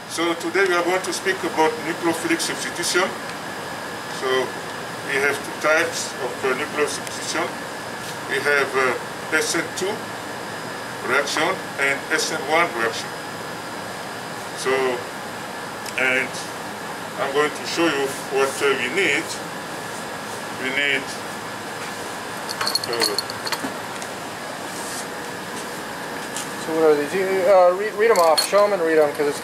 So today we are going to speak about nucleophilic substitution. So we have two types of nucleophilic substitution. We have SN2 reaction and SN1 reaction. So, and I'm going to show you what we need. We need so what are these? Read them off. Show them and read them because it's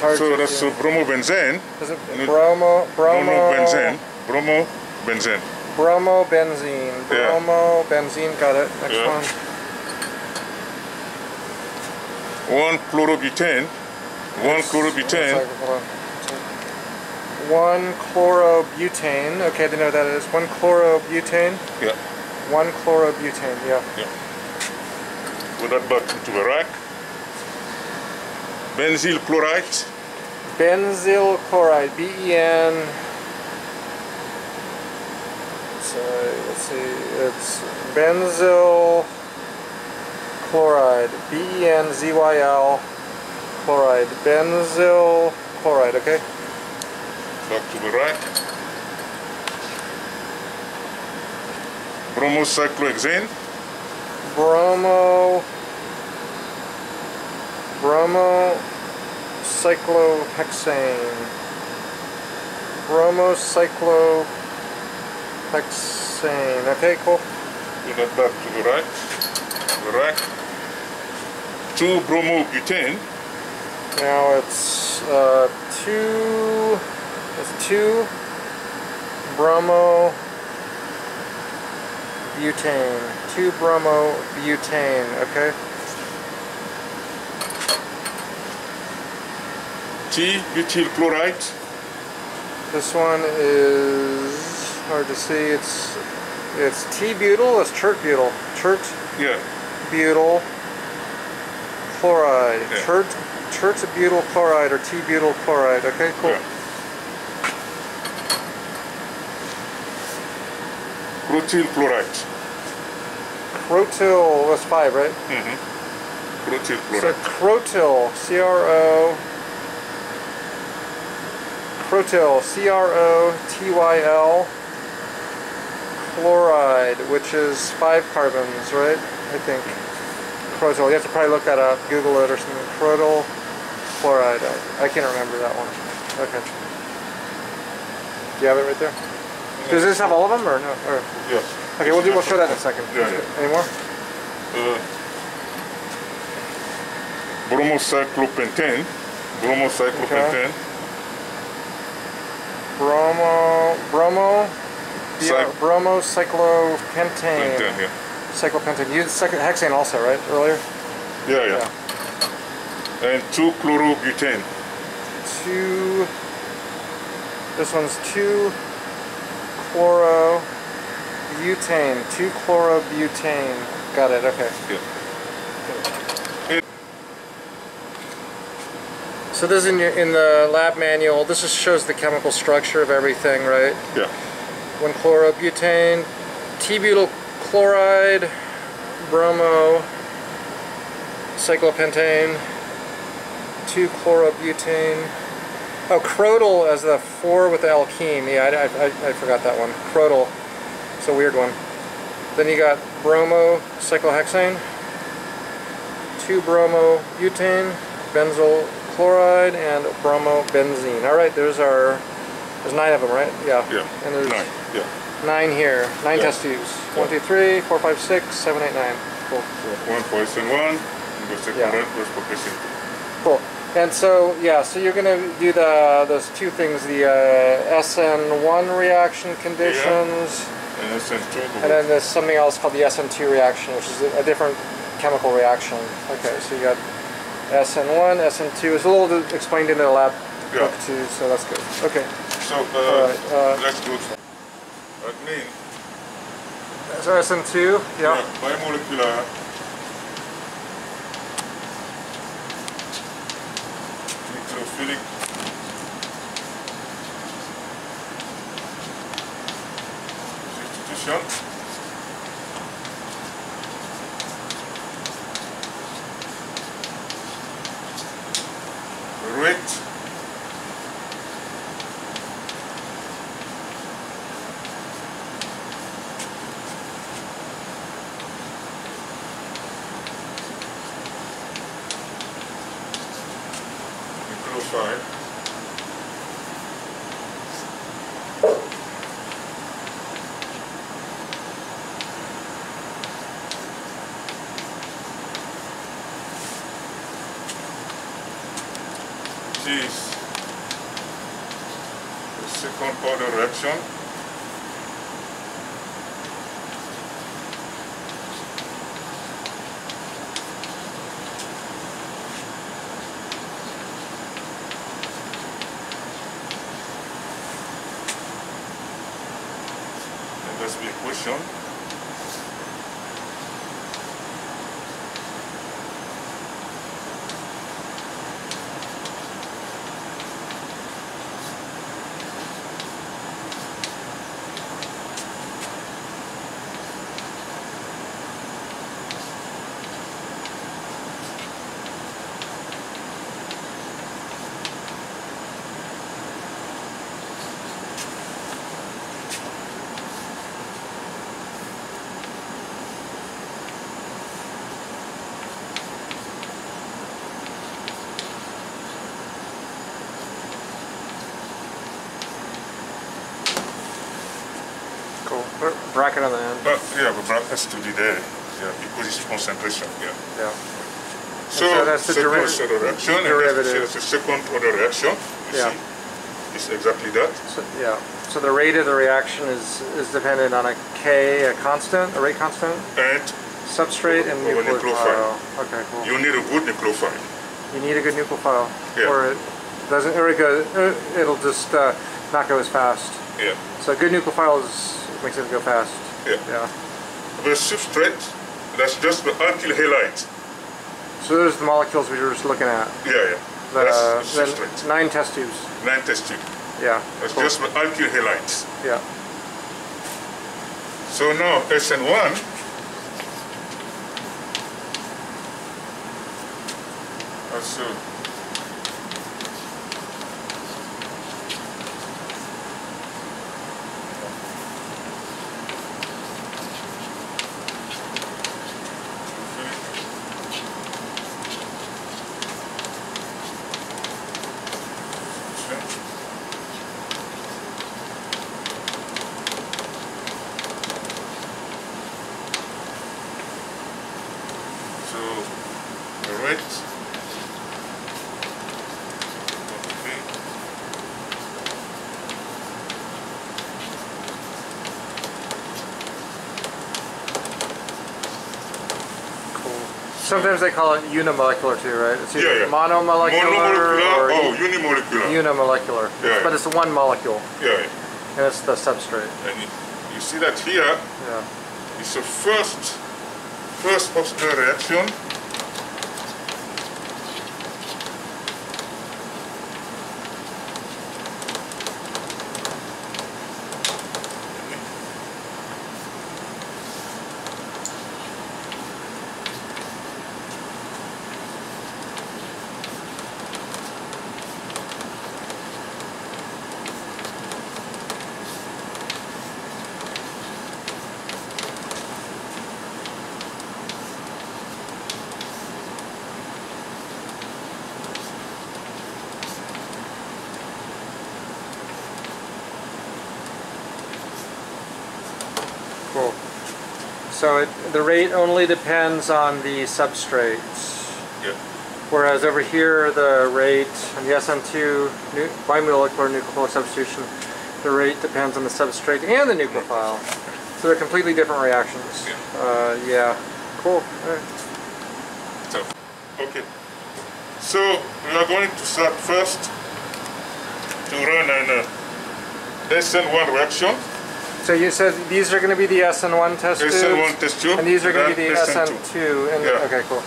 hard. So to that's do. bromobenzene. Is it bromobenzene. Bromobenzene. Bromobenzene. Bromobenzene. Got it. Next Yeah. one. 1 chlorobutane. 1 chlorobutane. One chlorobutane. Okay, I didn't know what that is. 1 chlorobutane. Yeah. 1 chlorobutane. Yeah. Yeah. Put that back into the rack. Benzyl chloride. Benzyl chloride. B-E-N. Sorry, let's see. It's benzyl chloride. B-E-N-Z-Y-L chloride. Benzyl chloride. Okay. Back to the rack. Bromocyclohexane. Bromocyclohexane. Bromocyclohexane. Okay, cool. Put that back to the rack. 2 bromobutane. Now it's 2 bromobutane. 2 bromobutane. Okay. T-butyl chloride. This one is hard to see. It's T-butyl. It's chert-butyl. Yeah. Butyl chloride. Yeah. Chert-butyl chloride or T-butyl chloride. Okay, cool. Yeah. Crotyl chloride. Crotyl was 5, right? Mm-hmm. Crotyl So chloride. crotyl, C-R-O-T-Y-L, chloride, which is 5 carbons, right? I think. Crotyl. You have to probably look that up, Google it or something. Crotyl chloride. I can't remember that one. Okay. Do you have it right there? Does this have all of them or no? Or? Yeah. Okay, we'll show that in a second. Yeah, yeah. Any more? Bromocyclopentane. Okay. Bromocyclopentane. Pentane, yeah. Cyclopentane. You used hexane also, right? Earlier? Yeah. And 2 chlorobutane. This one's 2 chlorobutane. 2 chlorobutane. Got it, okay. Yeah. So this is in the lab manual. This just shows the chemical structure of everything, right? Yeah. 1 chlorobutane, T-butyl chloride, bromo, cyclopentane, 2 chlorobutane. Oh, crotyl as the 4 with the alkene. Yeah, I forgot that one. Crotyl. It's a weird one. Then you got bromo cyclohexane, 2 bromobutane, benzyl chloride, and bromobenzene. All right, there's 9 of them, right? Yeah. Yeah. And there's 9. Yeah. 9 here. 9 Yeah. test tubes. 1, 2, 3, 4, 5, 6, 7, 8, 9. Cool. So 1 for SN1, and the second Yeah. one was for SN2. Cool. And so, yeah, so you're going to do those 2 things, the SN1 reaction conditions, And SN2. and then there's something else called the SN2 reaction, which is a different chemical reaction. Okay, so you got SN1, SN2. It's a little explained in the lab book too, so that's good. Okay. So, right, let's go. That means, so SN2, yeah. bimolecular nucleophilic substitution. rate nucleophile is the second order reaction. And that's the equation. Cool. Bracket on the end. But yeah, the bracket has to be there. Yeah, because it's concentration. Yeah. Yeah. So that's the second order reaction, and derivative. that's the second order reaction. You Yeah. see, it's exactly that. So, yeah. So the rate of the reaction is dependent on a K, a constant, a rate constant, And substrate, and Over nucleophile. Okay, cool. you need a good nucleophile. You need a good nucleophile, Yeah. or it doesn't, or it'll just not go as fast. Yeah. So a good nucleophile makes it go fast. Yeah. Yeah. The substrate, that's just the alkyl halide. So there's the molecules we were just looking at. Yeah, yeah. That's the The substrate. 9 test tubes. 9 test tube. Yeah. That's cool. just the alkyl halides. Yeah. So now SN1 also so the rate okay. Cool. Sometimes they call it unimolecular too, right? It's either Yeah, yeah. monomolecular Monomolecular or or unimolecular. unimolecular. Yeah, But yeah. it's one molecule, Yeah, yeah. and it's the substrate. And you see that here Yeah. is the first oxidation reaction. Cool. So the rate only depends on the substrate. Yeah. Whereas over here, the rate on the SN2 bimolecular nucleophilic substitution, the rate depends on the substrate and the nucleophile. So they're completely different reactions. Yeah. Yeah. Cool. All right. So, okay. So we are going to start first to run an SN1 reaction. So you said these are going to be the SN1 test tubes? SN1 test tube. And these are going to be the SN2. SN2. And, Yeah. Okay, cool.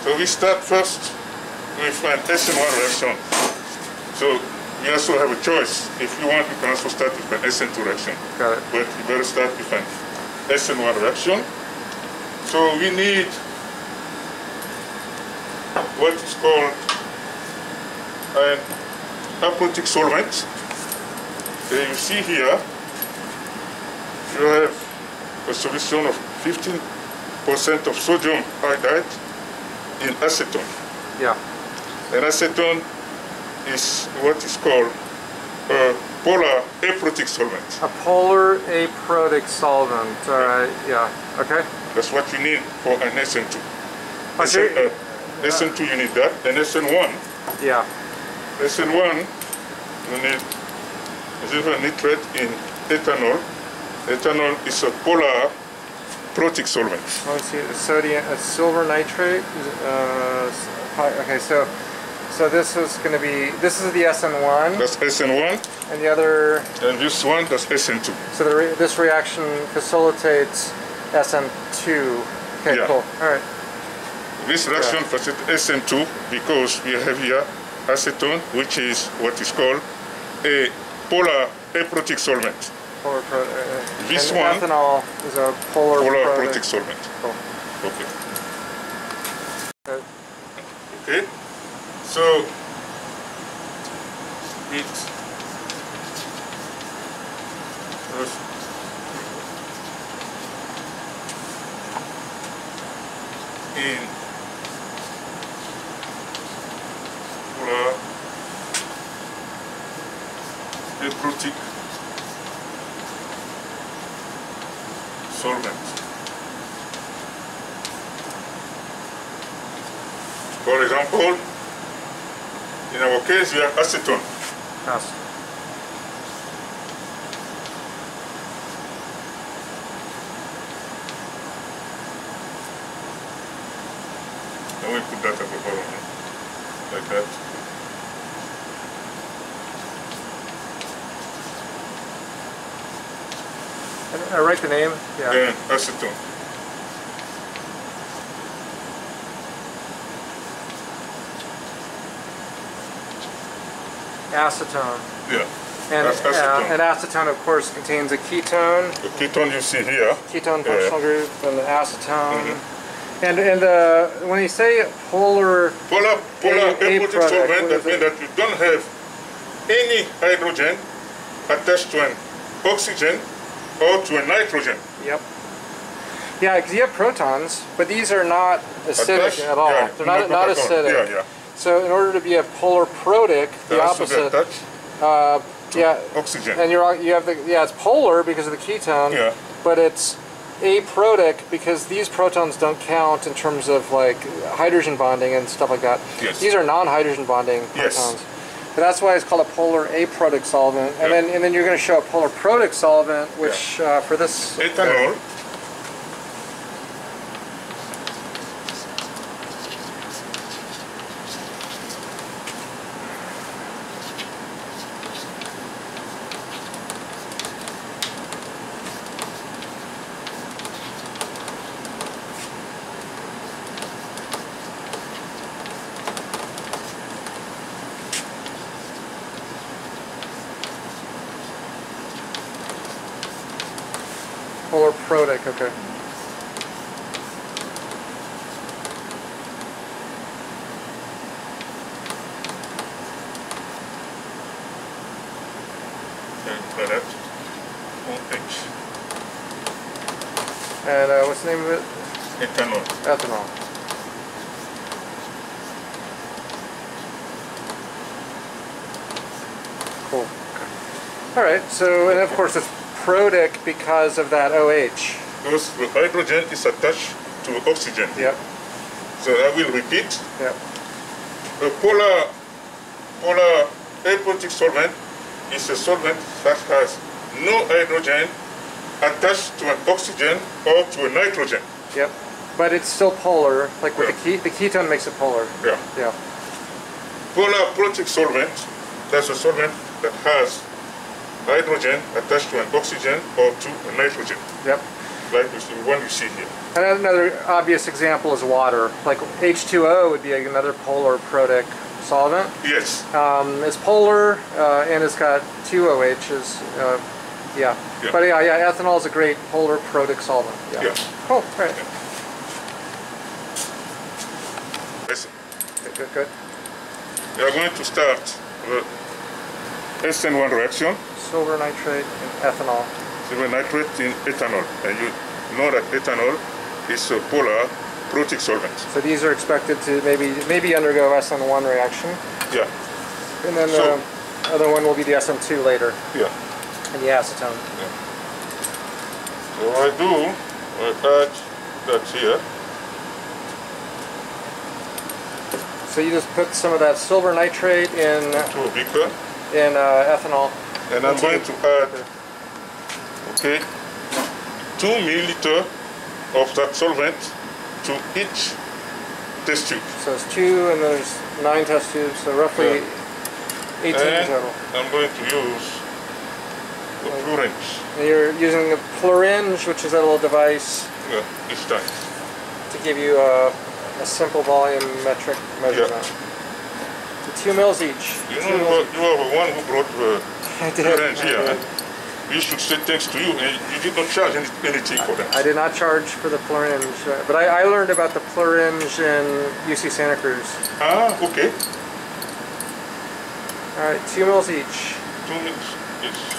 So we start first with an SN1 reaction. So you also have a choice. If you want, you can also start with an SN2 reaction. Got it. But you better start with an SN1 reaction. So we need what is called an aprotic solvent. You see here, you have a solution of 15% of sodium iodide in acetone. Yeah. And acetone is what is called a polar aprotic solvent. A polar aprotic solvent. All right. Yeah. Okay. That's what you need for an SN2. Okay. SN2 you need that, and SN1. Yeah. SN1 you need silver nitrate in ethanol. Ethanol is a polar protic solvent. Let's see. Sodium, silver nitrate. Okay. So this is going to be. This is the SN1. That's SN1. And the other. And this one, that's SN2. So this reaction facilitates SN2. Okay. Yeah. Cool. All right. This reaction facilitates SN2 because we have here acetone, which is what is called a polar aprotic solvent. Polar This and one, ethanol is a polar aprotic solvent. Cool. Okay. Okay. Okay. So it in polar aprotic solvent. For example, in our case, we have acetone. Yes. And we put that at the bottom, like that. I write the name. Yeah. Then acetone. Acetone. Yeah. And that's acetone. and acetone, of course, contains a ketone. The ketone you see here. Ketone functional group and the acetone. Mm-hmm. And when you say polar aprotic product, solvent, that means that you don't have any hydrogen attached to an oxygen or to a nitrogen. Yep. Yeah, because you have protons, but these are not acidic Attached? at all. Yeah, They're not acidic. Yeah, yeah. So in order to be a polar protic, the opposite. Yeah. Oxygen. And you have it's polar because of the ketone. Yeah. But it's aprotic because these protons don't count in terms of like hydrogen bonding and stuff like that. Yes. These are non-hydrogen bonding Yes. protons. So that's why it's called a polar aprotic solvent. And then you're going to show a polar protic solvent, which for this ethanol. polar protic, okay. And what's the name of it? Ethanol. Ethanol. Cool. All right. So, and of course, it's protic because of that OH. Because the hydrogen is attached to oxygen. Yep. So I will repeat. Yep. A polar aprotic solvent is a solvent that has no hydrogen attached to an oxygen or to a nitrogen. Yep. But it's still polar, like with the ketone makes it polar. Yeah. Yeah. Polar protic solvent, that's a solvent that has hydrogen attached to an oxygen or to a nitrogen. Yep. Like the one you see here. And another obvious example is water. Like H2O would be another polar protic solvent. Yes. It's polar and it's got two OHs. Yeah. But yeah, ethanol is a great polar protic solvent. Yeah. Cool. All right. Listen. Good. we are going to start the SN1 reaction. Silver nitrate and ethanol. Silver nitrate in ethanol. And you know that ethanol is a polar protic solvent. So these are expected to maybe undergo SN1 reaction. Yeah. And then the other one will be the SN2 later. Yeah. And the acetone. Yeah. So I add that here. So you just put some of that silver nitrate in to a beaker. In ethanol. And I'm going to add, 2 milliliters of that solvent to each test tube. So it's 2 and there's 9 test tubes, so roughly 18 total. I'm going to use the pluringe. And you're using the pluringe, which is that little device Each time. to give you a simple volumetric measurement. So 2 mils each. You know, you are the one who brought the pluringe here. We should say thanks to you, and you did not charge anything for that. I did not charge for the pluringe, but I learned about the pluringe in UC Santa Cruz. Ah, okay. All right, 2 mils each. 2 mils each.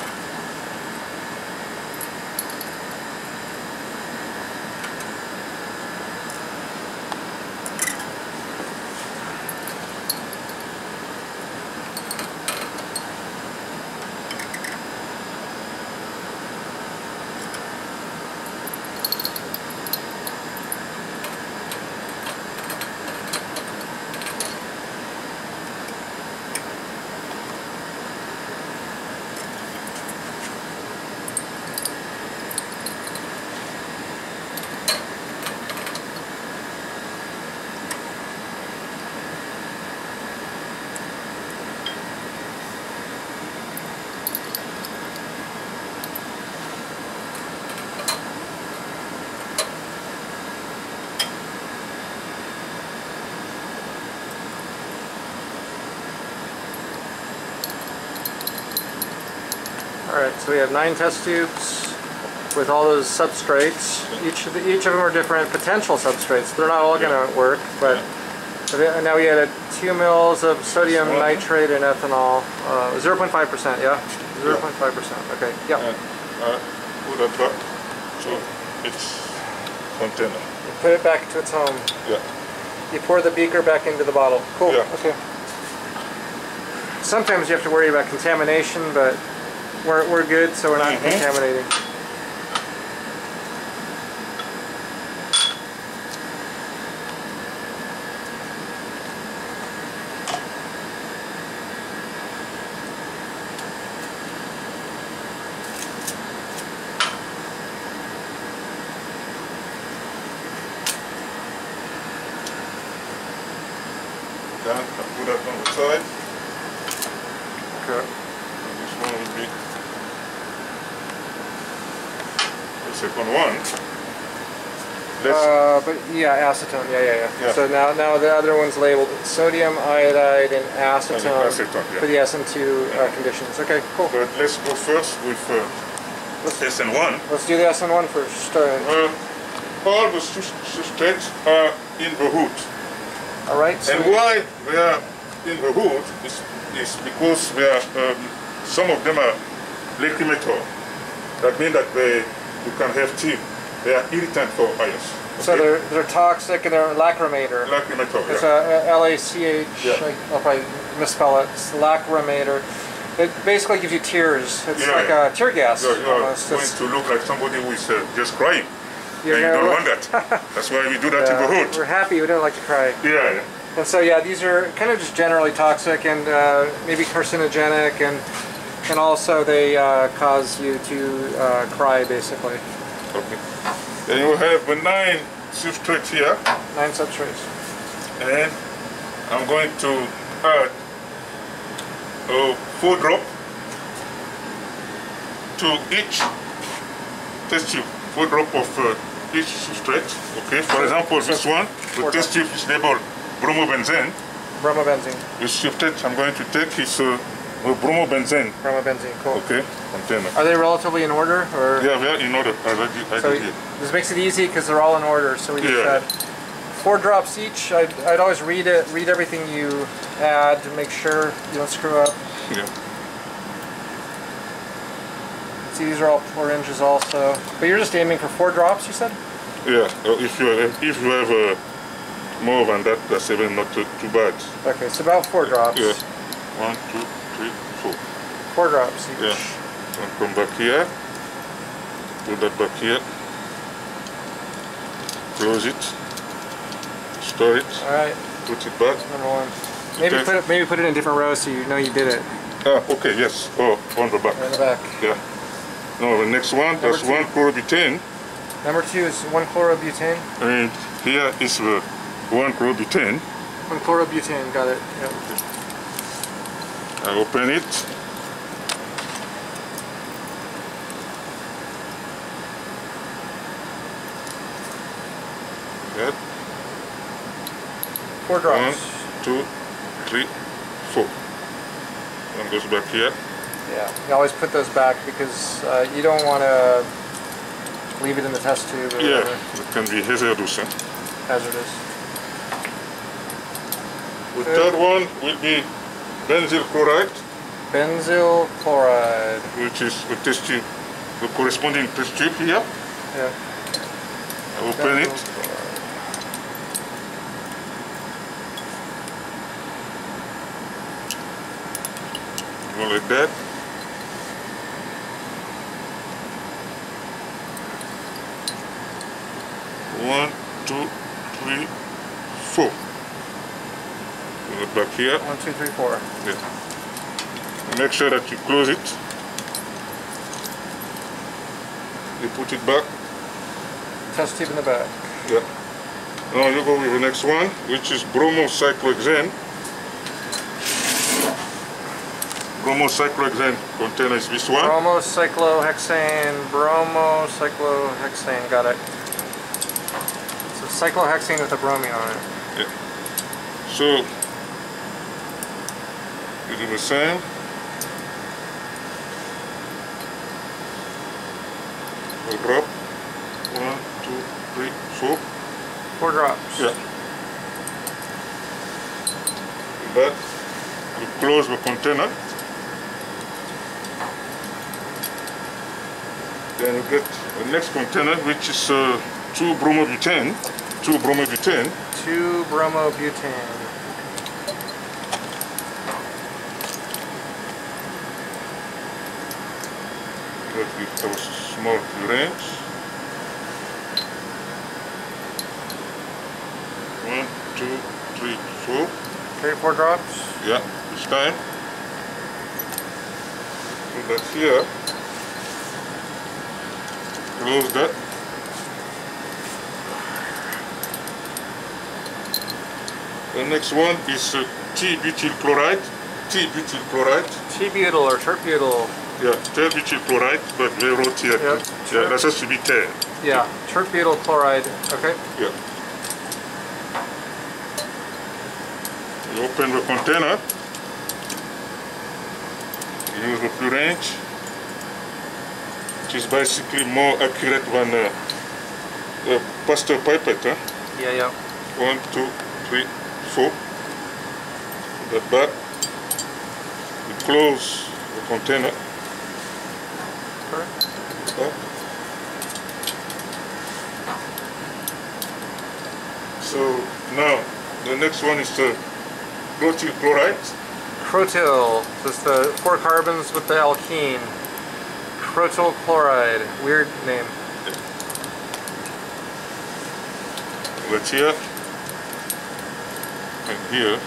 Alright, so we have 9 test tubes with all those substrates. Each of them are different potential substrates. They're not all going to work, but now we added 2 mils of sodium nitrate and ethanol. 0.5%, yeah? 0.5%, okay, yeah. Put that back to its container. You put it back to its home. Yeah. You pour the beaker back into the bottle. Cool, yeah. Okay. Sometimes you have to worry about contamination, but we're good, so we're not contaminating. Then I put that on the side. Okay. And this one will be the second one. But yeah, acetone. Yeah. So now the other one's labeled sodium iodide and acetone, for the SN2 conditions. Okay, cool. But let's go first with SN1. Let's do the SN1 first. All the substrates are in the hood. All right. So and why they are in the hood is because they are, some of them are lacrimator. That means that you can have tea. They are irritant for eyes. Okay? So they're toxic and they're lacrimator. Lacrimator, It's a L-A-C-H. I'll probably misspell it. It's lacrimator. It basically gives you tears. It's like a tear gas. You're going to look like somebody who is just crying. And you don't want that. That's why we do that in the hood. We're happy. We don't like to cry. Yeah. And so these are kind of just generally toxic and maybe carcinogenic, and also they cause you to cry basically. Okay. Then you have 9 substrates here. 9 substrates. And I'm going to add 4 drops to each test tube. 4 drops of each substrate. Okay. For example, this one, the test tube is labeled bromobenzene. Bromobenzene. The substrate I'm going to take is bromobenzene. Bromobenzene, cool. Okay, container. Are they relatively in order, or? Yeah, they're in order. I did here. This makes it easy because they're all in order. So we just add 4 drops each. I'd always read everything you add to make sure you don't screw up. Yeah. See, these are all oranges also. But you're just aiming for 4 drops, you said? Yeah. If you have more than that, that's even not too bad. Okay, so about 4 drops. Yeah. 1, 2, 3, 4. 4 drops each. Yeah. So come back here. Put that back here. Close it. Store it. All right. Put it back. Number 1. Maybe put it in different rows so you know you did it. Ah, okay, yes. Oh, on the back. In the back. Yeah. Now the next one, that's 1 chlorobutane. Number 2 is 1 chlorobutane. And here is the 1 chlorobutane. 1 chlorobutane, got it. Yep. I open it. That. 4 drops. 1, 2, 3, 4. One goes back here. Yeah, you always put those back because you don't want to leave it in the test tube or Yeah, whatever. it can be hazardous. Hazardous. The third one will be benzyl chloride, Benzyl chloride. which is the test tube, the corresponding test tube here. Yeah. I open it. Go like that. One, two, three, 4. Put it back here. 1, 2, 3, 4. Yeah. Make sure that you close it. You put it back. Test tube in the back. Yeah. Now you go with the next one, which is bromocyclohexane. Bromocyclohexane container is this one. Bromocyclohexane. Got it. So cyclohexane with a bromine on it. Yeah. So you do the same. A drop. 1, 2, 3, 4. 4 drops. Yeah. But you close the container. Then you get the next container, which is 2 bromobutane. 2 bromobutane. 2 bromobutane. That gives us a small range. 1, 2, 3, 4. 3 or 4 drops. Yeah, this time. Put that here. Close that. The next one is T-butyl chloride. T-butyl chloride. T-butyl or terbutyl. Yeah, T-butyl chloride, but they wrote here. Yep. Yeah, that has to be T. Yeah, terbutyl chloride. Okay. Yeah. You open the container. You use the fluorange, which is basically more accurate than the Pasteur pipette. Huh? Yeah, yeah. 1, 2, 3, 4. The back. You close the container. Correct. Back. So now the next one is crotyl chloride. Crotyl. That's the 4 carbons with the alkene. Crotyl chloride. Weird name. Right here and here.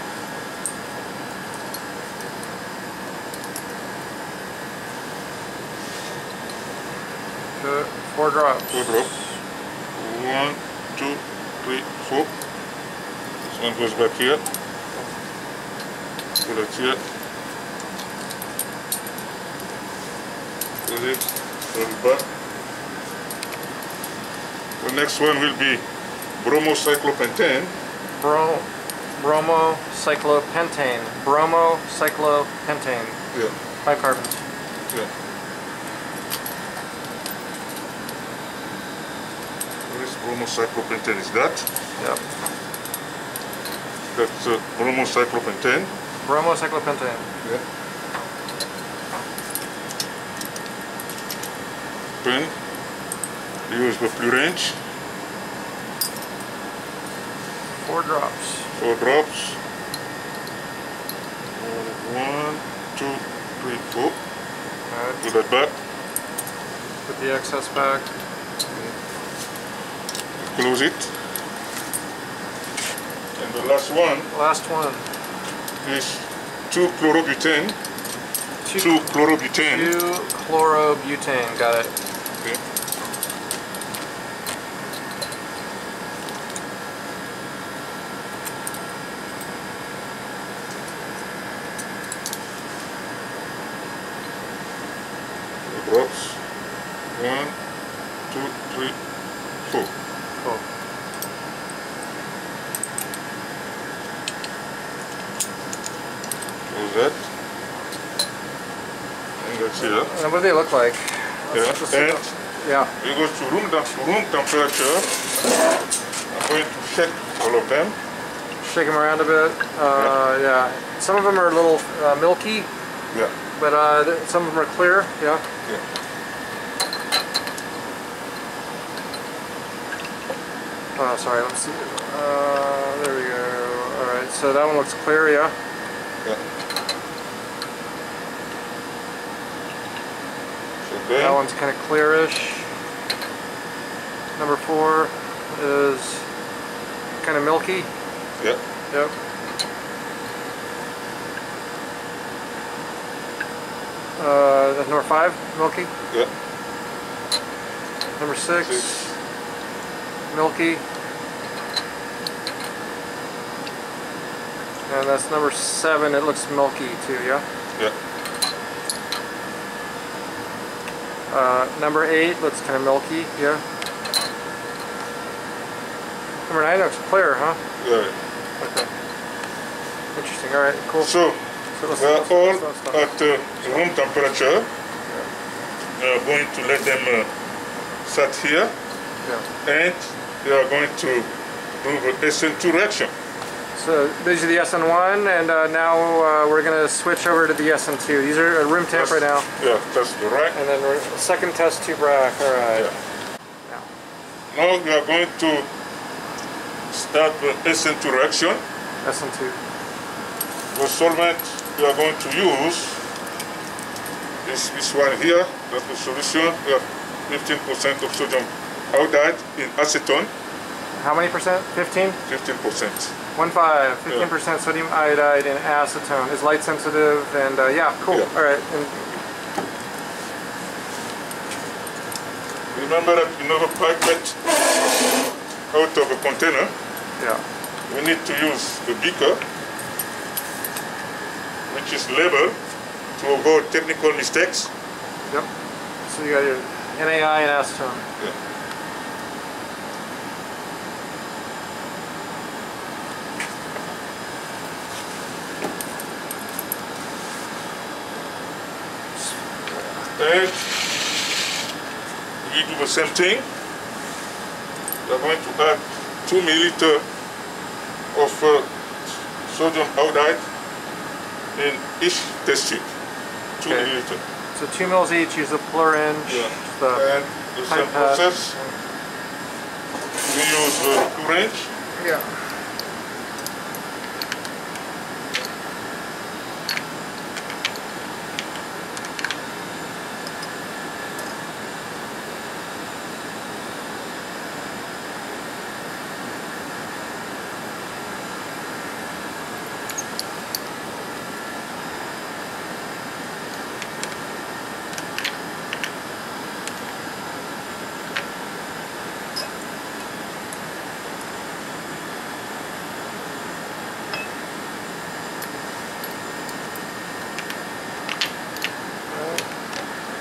Good. 4 drops. 4 drops. 1, 2, 3, 4. This one goes back here. Put it here. Put it. Put it back. The next one will be bromocyclopentane. Bromocyclopentane. Bromocyclopentane. Yeah. 5 carbons. Yeah. This bromocyclopentane is that. Yep. That's bromocyclopentane. Bromocyclopentane. Yeah. Then use the fluorange. 4 drops. 4 drops. 1, 2, 3, 4. Alright. Put that back. Put the excess back. Close it. And the last one. Last one. Is 2-chlorobutane. 2-chlorobutane. 2-chlorobutane. Got it. Okay. Drops. 1, 2, 3, 4. Cool. Close that. And that's it. And what do they look like? Yeah. And yeah. we go to room temperature. I'm going to shake all of them. Shake them around a bit. Yeah. Some of them are a little milky. Yeah. But some of them are clear. Yeah. Yeah. Oh, sorry. Let's see. There we go. All right. So that one looks clear. Yeah. Yeah. So then, That one's kind of clearish. Number 4 is kind of milky. yeah. Yep. Number 5, milky. Yeah. Number 6, 6. milky. And that's number 7. It looks milky too. Yeah. Yeah. Number 8 looks kind of milky. Yeah. Number 9 looks clear, huh? Yeah. Okay. Interesting. All right. Cool. So let's we are all stop. at room temperature. We are going to let them sit here, Yeah. and we are going to do the SN2 reaction. So these are the SN1, and now we're going to switch over to the SN2. These are at room temp right now. Yeah, test the rack. And then second test tube rack. All right. Yeah. Now we are going to start the SN2 reaction. SN2. The solvent we are going to use is this one here. That's the solution. We have 15% of sodium iodide in acetone. How many percent? 15? 15%. 15% sodium iodide in acetone. Is light sensitive, and yeah, cool. Yeah. All right. And remember that you never pipette out of a container. yeah. We need to use the beaker, which is labeled to avoid technical mistakes. Yep. So you got your NaI and acetone. Yeah. And we do the same thing. We are going to add 2 milliliters of sodium iodide in each test tube. 2 Okay. milliliters. So 2 mils each. Use the fluoringe. Yeah. The And the same pipette. process. We use the fluoringe. Yeah.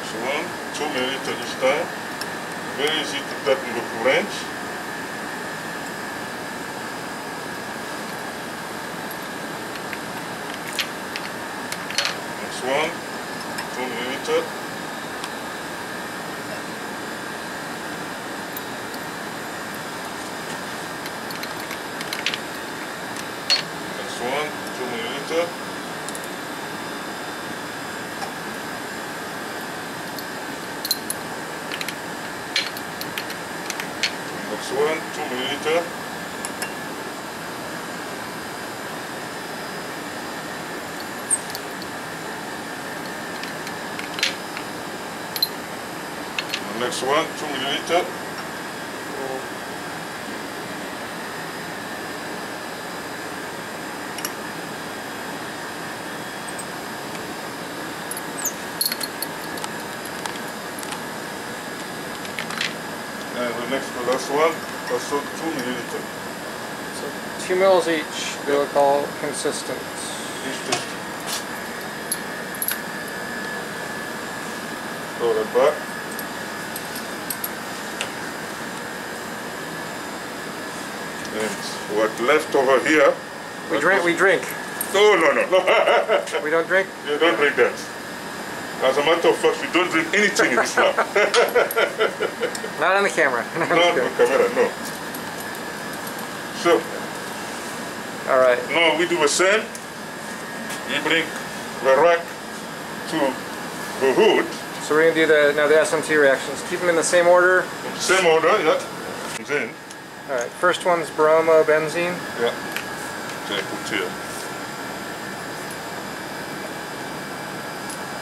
So 2 milliliters each time. Very easy to tap in the fluoringe. Next one, 2 milliliters. milliliter. The next one, 2 milliliter. And the last one, also 2 milliliter. So 2 mils each. They look all consistent. Throw that back. And what left over here? We drink. No. We don't drink? You don't drink that. As a matter of fact, we don't drink anything in this lab. Not on the camera. Not on the camera, no. So, alright. now we do the same. We bring the rack to the hood. So we're going to do the SMT reactions. Keep them in the same order. Same order, yeah. Then, alright, first one's bromobenzene. yeah. So I put here.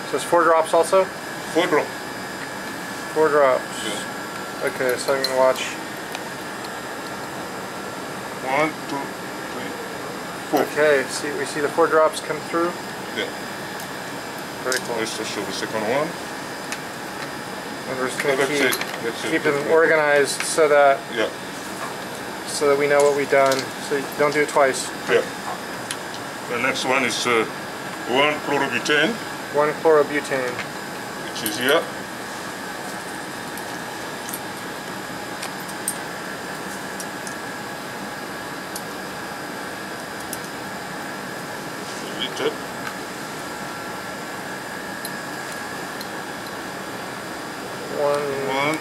So it's 4 drops also? 4 drops. 4 drops. Yeah. Okay, so I can watch. 1, 2, 3, 4. Okay, we see the 4 drops come through. Yeah. Very cool. Let's just show the second one. And we're just going to keep them Yeah. organized so that we know what we've done. So you don't do it twice. Yeah. The next one is 1 chlorobutane. 1 chlorobutane. Which is here. Liter. 1, 2,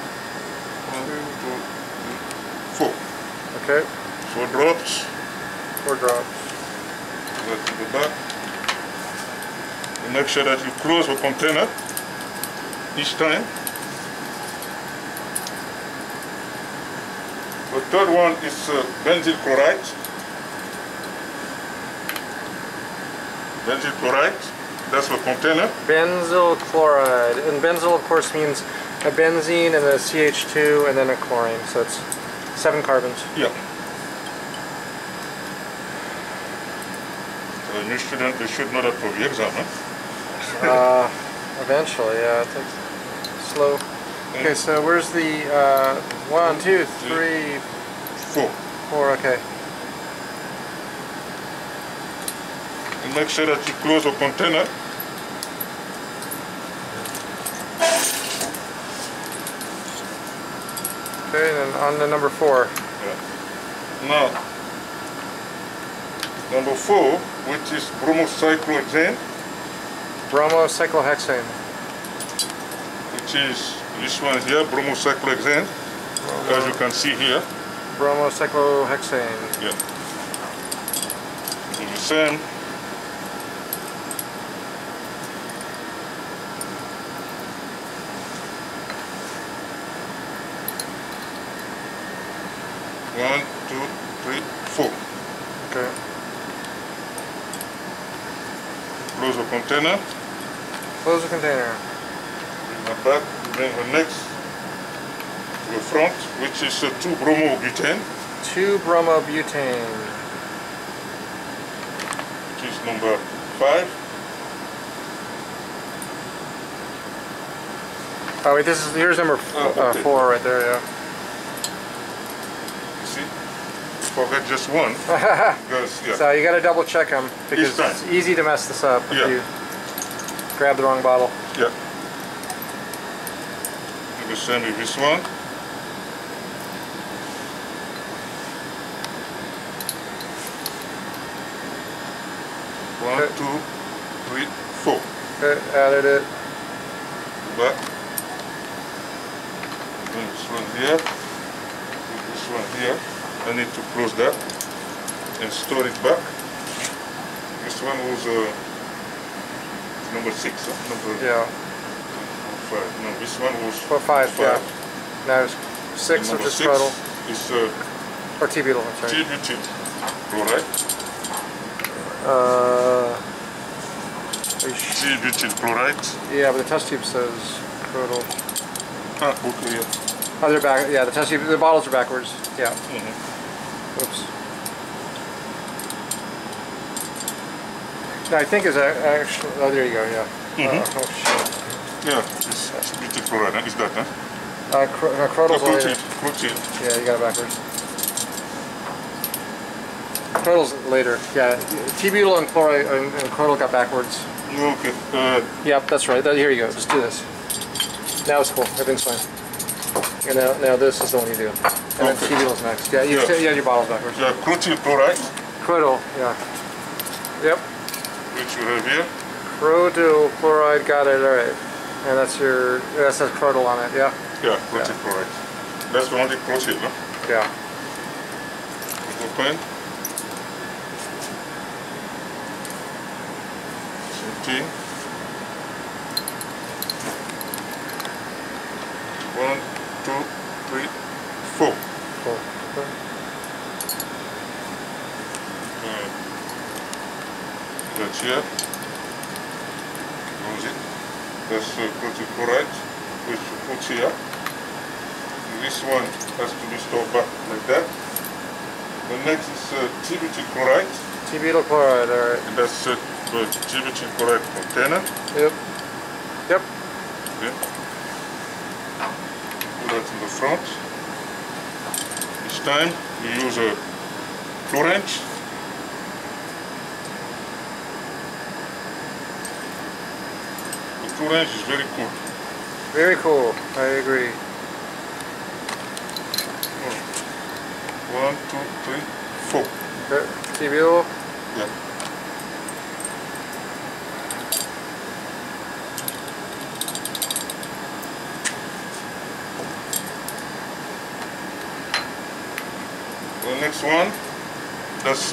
4. okay. 4 drops. 4 drops. Go to the back. And make sure that you close the container each time. The third one is benzyl chloride. Benzyl chloride, that's the container. Benzyl chloride. And benzyl, of course, means a benzene and a ch2 and then a chlorine. So it's 7 carbons. Yeah. So new student, they should know that for the exam, huh? Eventually, yeah. It takes slow. Okay, so where's the 1, 2, 3, 4, okay. And make sure that you close the container. Okay, then on to number 4. Yeah. Now, number 4, which is bromocyclohexane, Bromocyclohexane. which is this one here, bromocyclohexane, as you can see here. Bromocyclohexane. Yeah. Do the same. One, 2, 3, 4. Okay. Close the container. Close the container. Bring the back. Bring the next to the front, which is 2 bromobutane. 2 bromobutane. Which is number 5. Oh wait, here's number 4 right there, yeah. You see? Forget just one. Because, yeah. So you got to double check them because it's easy to mess this up if you grab the wrong bottle. Yeah. Do the same with this one. One, Okay. 2, 3, 4. Okay, added it. Back. Bring this one here. Put this one here. I need to close that and store it back. This one was number 6, huh? Number 5. No, this one was 5, yeah. Now it's 6, number which is 6 total. is Or T-butyl, I'm sorry. T-butyl chloride. T-butyl chloride. Yeah, but the test tube says crodal. Ah, okay, yeah. Oh, they're back. Yeah, the test tube, the bottles are backwards. Yeah. Oops. No, I think is actually. Oh, there you go. Yeah. Oh shit. Yeah, it's T-butyl chloride. Is that, huh? Crodal's later. Protein. Yeah, you got it backwards. Crodal's later. Yeah, T-butyl and chloride and crodal got backwards. Okay. Yep, that's right. Here you go. Just do this. Now it's cool. Everything's fine. And now this is the one you do. And then T-butyl's next. Yeah, you had your bottles backwards. Yeah, chloride chloride. Crodal. Yeah. Yep. Which you have here. Crodal chloride. Got it. All right. And that says crodal on it. Yeah. Yeah, chloride chloride. That's the only chloride, no? Yeah. Open. Same thing. 1, 2, 3, 4. That's here. Close it. That's chloride chloride, which you put here. This one has to be stored back like that. The next is T-butyl chloride. T-butyl chloride, alright. And that's the T-butyl chloride container. Yep. Yep. Okay. Put that in the front. This time we use a chlorine. The chlorine is very cool. Very cool. I agree. 1, 2, 3, 4. Okay. T-butyl. Yeah. The next one, that's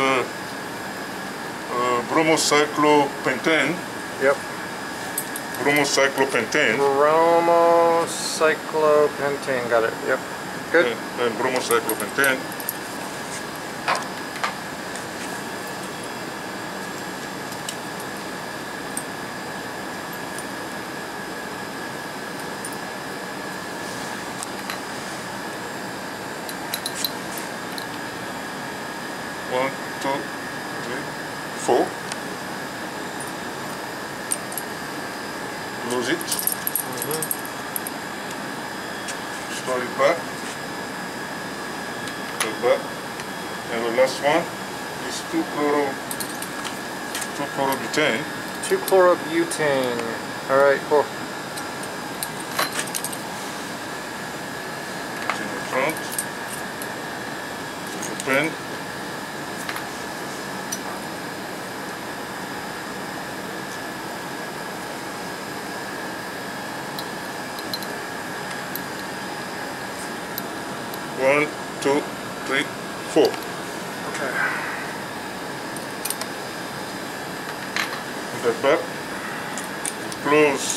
bromocyclopentane. Yep. Bromocyclopentane. Bromocyclopentane. Got it. Yep. Good. And bromocyclopentane. One, two, three, 4. Close it. Store it back. Put it back. And the last one is 2-chlorobutane. 2-chlorobutane. All right. Cool. It's in the front. Open. One, 2, 3, 4. Okay. Put that back. Close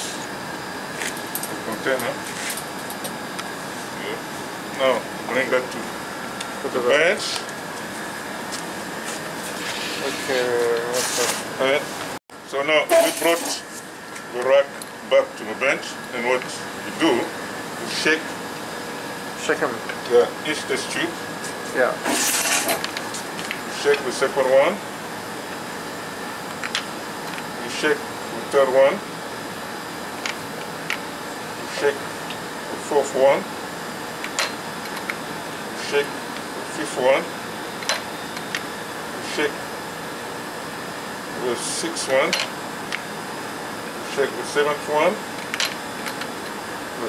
the container. Yeah. Now bring that to the bench. Okay. What's that? And so now we brought the rack back to the bench, and what you do, you shake. Shake them. Yeah, each test tube. Yeah. Shake the second one. You shake the third one. You shake the fourth one. You shake the fifth one. You shake the sixth one. You shake the seventh one. The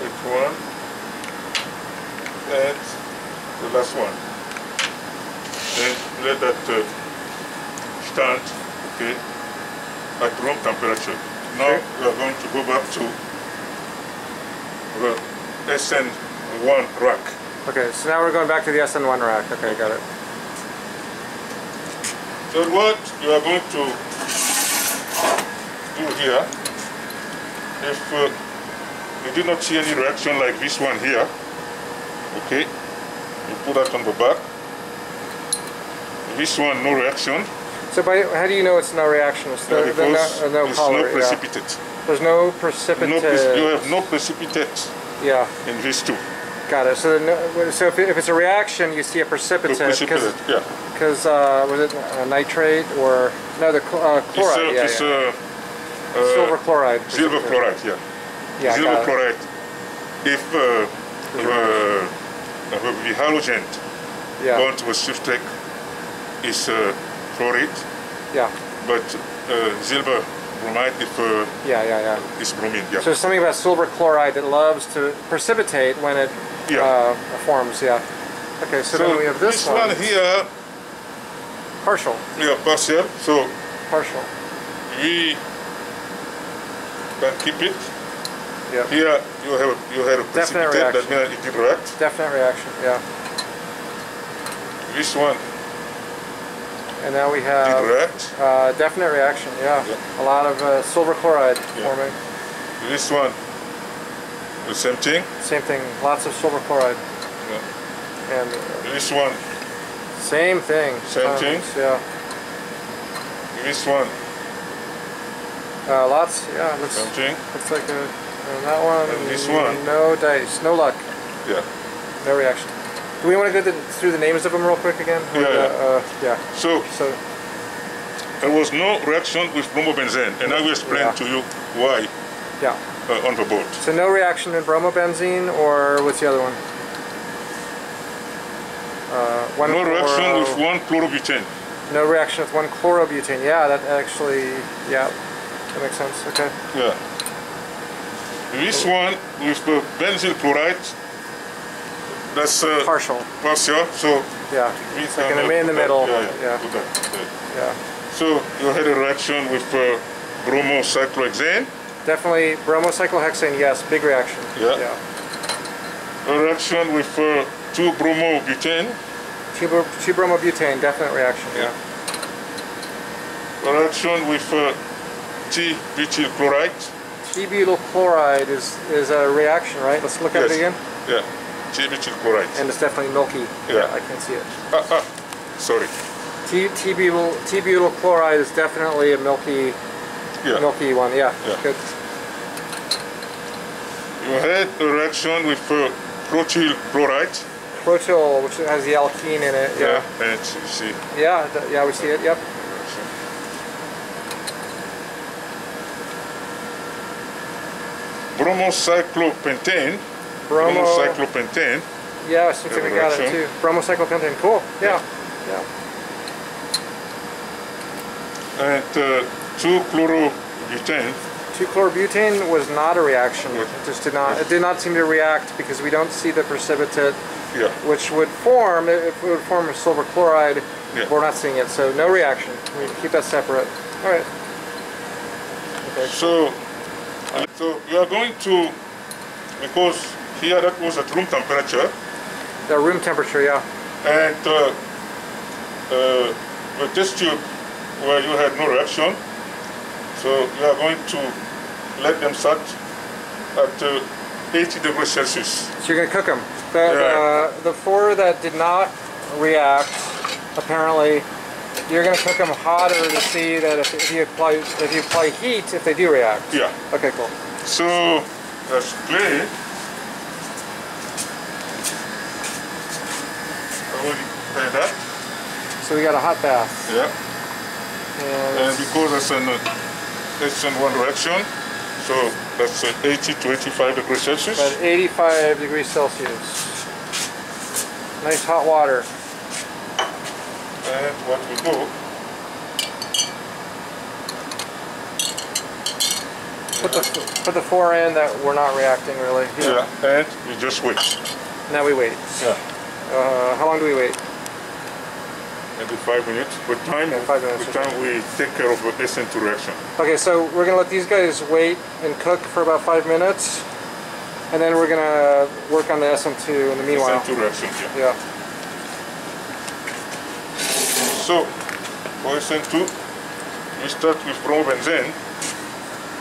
eighth one. And the last one. Then let that stand, okay, at room temperature. Now we are going to go back to the SN1 rack. Okay, so now we're going back to the SN1 rack. Okay, got it. So what you are going to do here, if you did not see any reaction like this one here, okay, you put that on the back. This one, no reaction. So how do you know it's no reaction? It's Because no it's color. no precipitate. There's no precipitate. You have no precipitate in these two. Got it. So, so if it's a reaction, you see a precipitate. Yeah. Because was it nitrate or no? The chloride. It's silver chloride. Silver chloride. Yeah. Silver chloride. If the halogen bond with substrate is chloride. Yeah. But silver bromide if is bromine. Yeah. So there's something about silver chloride that loves to precipitate when it forms. Yeah. Okay. So then we have this one here. Partial. Yeah, partial. So partial. We can keep it. Yeah. Here you have a definite reaction. That means it did react. Definite reaction. Yeah. This one. And now we have definite reaction. Yeah. A lot of silver chloride forming. This one. The same thing. Same thing. Lots of silver chloride. Yeah. And this one. Same thing. Same thing. Yeah. This one. Lots. Yeah. Looks like that one. And this one. No dice. No luck. Yeah. No reaction. Do we want to go through the names of them real quick again? Yeah. So there was no reaction with bromobenzene, and I will explain to you why. Yeah. On the board. So no reaction in bromobenzene, or what's the other one? No reaction with 1-chlorobutane. No reaction with 1-chlorobutane. Yeah, that actually, that makes sense. Okay. Yeah. This one with the benzyl chloride, that's partial. Partial. So it's like in the middle. Yeah. So you had a reaction with bromocyclohexane. Definitely bromocyclohexane. Yes, big reaction. Yeah. A reaction with 2-bromobutane. 2-bromobutane, definite reaction. Yeah. A reaction with T-butyl chloride. T-butyl chloride is a reaction, right? Let's look at it again. Yeah. T-butyl chloride. And it's definitely milky. Yeah. I can't see it. Sorry. T-butyl chloride is definitely a milky one. Yeah. Good. You had a reaction with protyl chloride. Protyl, which has the alkene in it. Yeah. And you see. Yeah, we see it. Yep. Bromocyclopentane. Yeah, I think we got it too. Bromocyclopentane. Cool. Yeah. And 2-chlorobutane. 2-chlorobutane was not a reaction. It just did not. It did not seem to react because we don't see the precipitate, which would form. It would form a silver chloride. We're not seeing it, so no reaction. We keep that separate. All right. Okay. So we are going to, because here that was at room temperature. The room temperature, yeah. And the test tube where you had no reaction. So you are going to let them set at 80 degrees Celsius. So you're going to cook them. The 4 that did not react, apparently, you're going to cook them hotter to see that if you apply heat, if they do react. Yeah. Okay, cool. So that's clear. That. So we got a hot bath. Yeah. And because that's an one reaction, so that's 80 to 85 degrees Celsius. About 85 degrees Celsius. Nice hot water. And what we do, put the 4 in that we're not reacting really. Yeah, and we just wait. Now we wait. Yeah. How long do we wait? Maybe 5 minutes. With time, 5 minutes. with time we take care of the SN2 reaction. Okay, so we're going to let these guys wait and cook for about 5 minutes. And then we're going to work on the SN2 in the meanwhile. SN2 reaction, yeah. So, for SN2, we start with bromobenzene.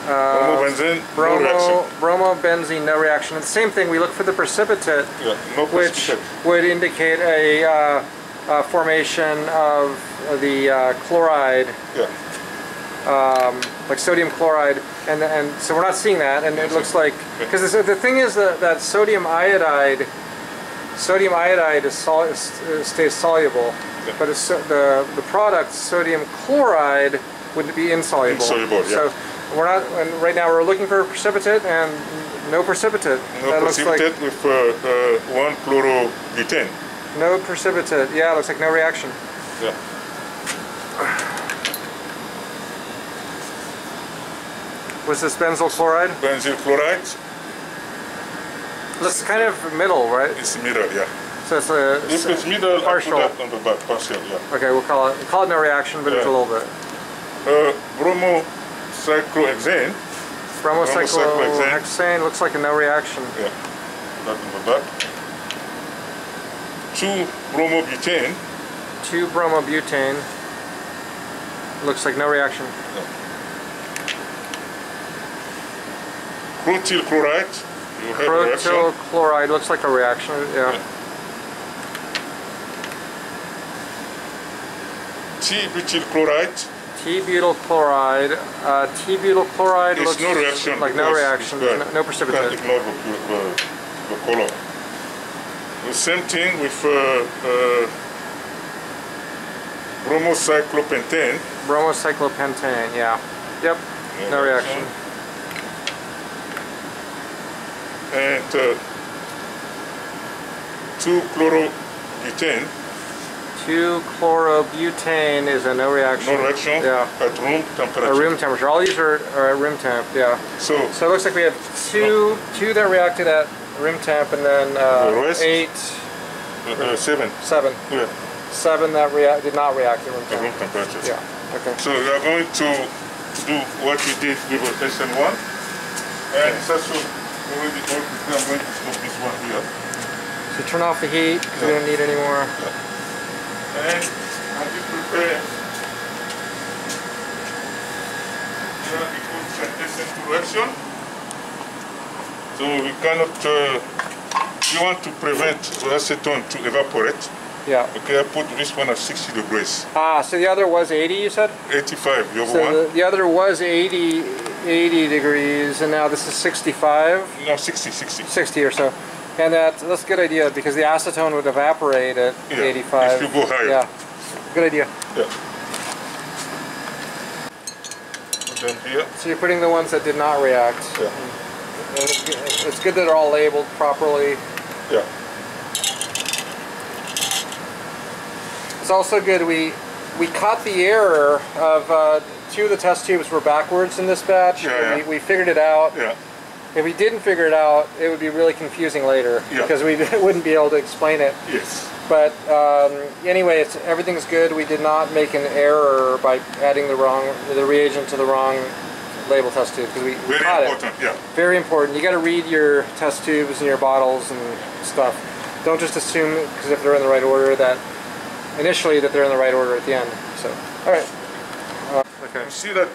Bromobenzene, no reaction. Bromobenzene, no reaction. And the same thing, we look for the precipitate, no which would indicate a formation of the chloride, like sodium chloride, and so we're not seeing that, and it looks like, because the thing is that sodium iodide stays soluble, but it's, the product sodium chloride would be insoluble. So we're not, and right now we're looking for a precipitate, and no precipitate. No that precipitate looks like, with 1-chlorobutane. No precipitate. Yeah, it looks like no reaction. Yeah. Was this benzyl chloride? Benzyl chloride. Looks kind of middle, right? It's middle, yeah. So it's a If it's middle, partial. I put that on the back, partial, yeah. Okay, we'll call it no reaction, but it's a little bit. Bromocyclohexane. Bromocyclohexane looks like a no reaction. Yeah. That on the back. 2-bromobutane. 2-bromobutane. Looks like no reaction. Yeah. Crotyl chloride. You have a reaction. Crotyl chloride looks like a reaction. Yeah. T-butyl chloride. T-butyl chloride. T-butyl chloride looks no reaction, like no reaction. No precipitate. You can't ignore the color. The same thing with bromocyclopentane. Bromocyclopentane, yeah. Yep, no reaction. And 2-chlorobutane. 2-chlorobutane is a no reaction. No reaction. Yeah. At room temperature. At room temperature. All these are at room temp. Yeah. So it looks like we have two that reacted at room temp, and then the rest, 7. 7. Yeah. 7 that did not react at room temp. Room temperature. Yeah. Okay. So we are going to do what we did with SN1, and it's also already all. I'm going to stop this one here. So turn off the heat because we don't need any more. Yeah. And I will prepare SN2 reaction. So we cannot. We want to prevent the acetone to evaporate. Yeah. Okay, I put this one at 60 degrees. Ah, so the other was 80, you said? 85, the other so one? The other was 80 degrees, and now this is 65? No, 60. 60 or so. And that's a good idea, because the acetone would evaporate at 85. If you go higher. Yeah, good idea. Yeah. And then here. So you're putting the ones that did not react. Yeah. And it's good that they're all labeled properly. Yeah. It's also good we caught the error of 2 of the test tubes were backwards in this batch. Yeah. We figured it out. Yeah. If we didn't figure it out, it would be really confusing later because we wouldn't be able to explain it. Yes. But anyway, everything's good. We did not make an error by adding the reagent to the wrong label test tube because we caught it. Yeah. Very important. You got to read your test tubes and your bottles and stuff. Don't just assume because if they're in the right order that initially that they're in the right order at the end. So, all right. Okay. You see that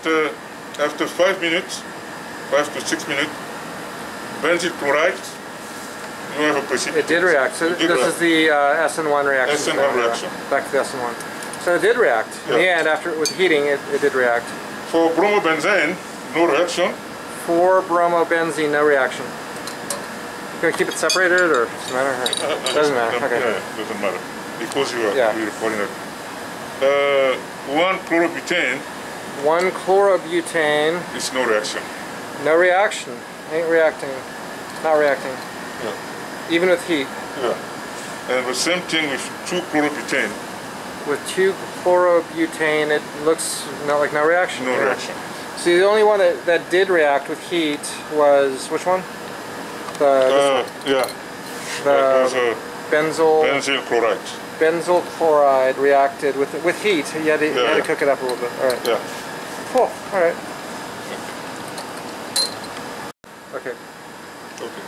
after 5 minutes, 5 to 6 minutes, benzyl chloride, you have a precipitate. It did react. So this is the SN1 reaction. SN1 reaction. Back to the SN1. So it did react. In the end, after with heating, it did react. For bromobenzene, no reaction. For bromobenzene, no reaction. Can we keep it separated, or does it matter? Doesn't matter. Okay. Yeah, doesn't matter. Because you are recording it. 1-chlorobutane. 1-chlorobutane. It's no reaction. No reaction. Ain't reacting. Not reacting. Yeah. Even with heat. Yeah. And the same thing with 2-chlorobutane. With 2-chlorobutane, it looks like no reaction. No reaction. See, the only one that did react with heat was which one? The benzyl chloride. Benzyl chloride reacted with heat. You had to cook it up a little bit. All right. Yeah. Cool. All right. Okay. Okay.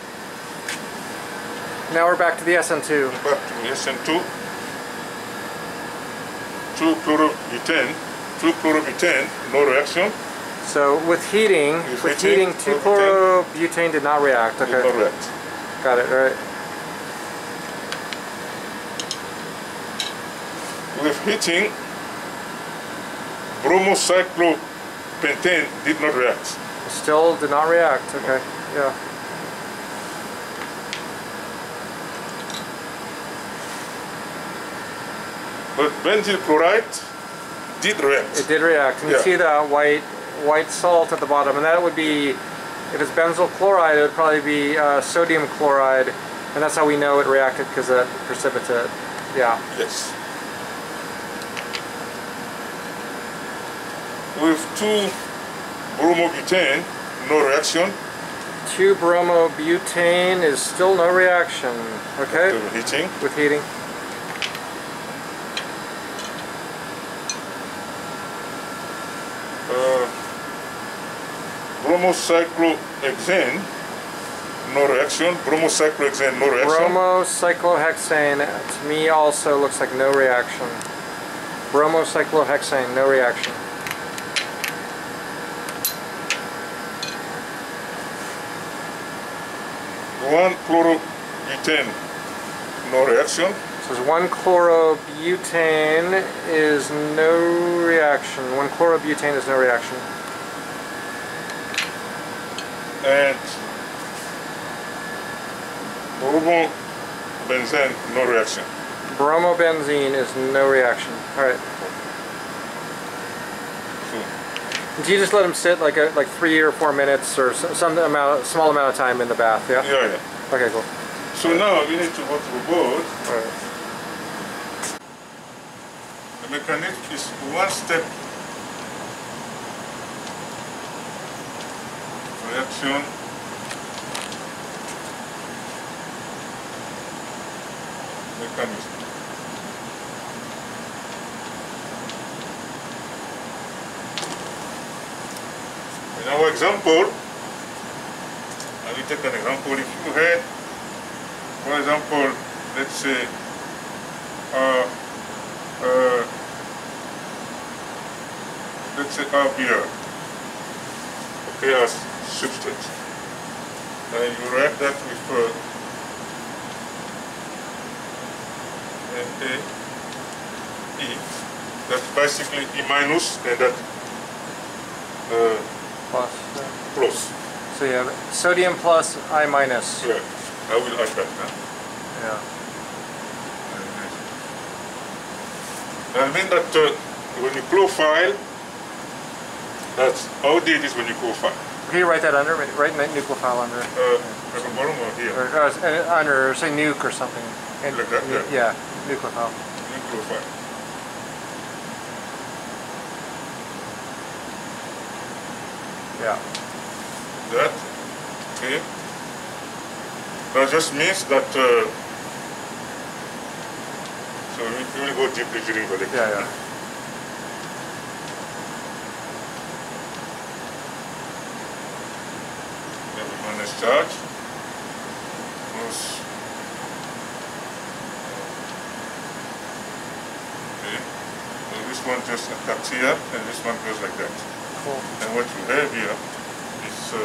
Now we're back to the SN2. Back to the SN2. 2-chlorobutane, no reaction. So with heating, 2-chlorobutane did not react. Okay. Did not react. Got it. All right. with heating, bromocyclopentane did not react. Still did not react. Okay. Yeah. But benzyl chloride did react. It did react. And you see the white salt at the bottom, and that would be, if it's benzyl chloride, it would probably be sodium chloride, and that's how we know it reacted, because of precipitate. Yeah. Yes. With 2-bromobutane, no reaction. 2-bromobutane is still no reaction. Okay. With heating. With heating. Bromocyclohexane, no reaction. Bromocyclohexane, no reaction. Bromocyclohexane, to me also looks like no reaction. Bromocyclohexane, no reaction. One chlorobutane, no reaction. So 1-chlorobutane is no reaction. 1-chlorobutane is no reaction. And bromobenzene, no reaction. Bromobenzene is no reaction. All right. Do you just let them sit like 3 or 4 minutes or small amount of time in the bath? Yeah. Yeah, yeah. Okay, cool. So now we need to go to the board. All right. The mechanism is one-step reaction. Mechanism. In our example, I will take an example. If you had, for example, let's say, our beer, okay, as substance, and you react that with NaE, that's basically E minus, and that plus. So you have sodium plus I minus. Yeah, I will add that now. Yeah. That means that when you profile, that's how it is when you profile. Can you write that under? Write nucleophile under. At the bottom or here? Or under, say nuke or something. And, like that, yeah. Nucleophile. Nucleophile. Yeah. That, okay. That just means that, so we will go deeply during the lecture. Yeah, yeah. Minus charge plus, okay, so this one just attacks here and this one goes like that. Cool. And what you have here is 1,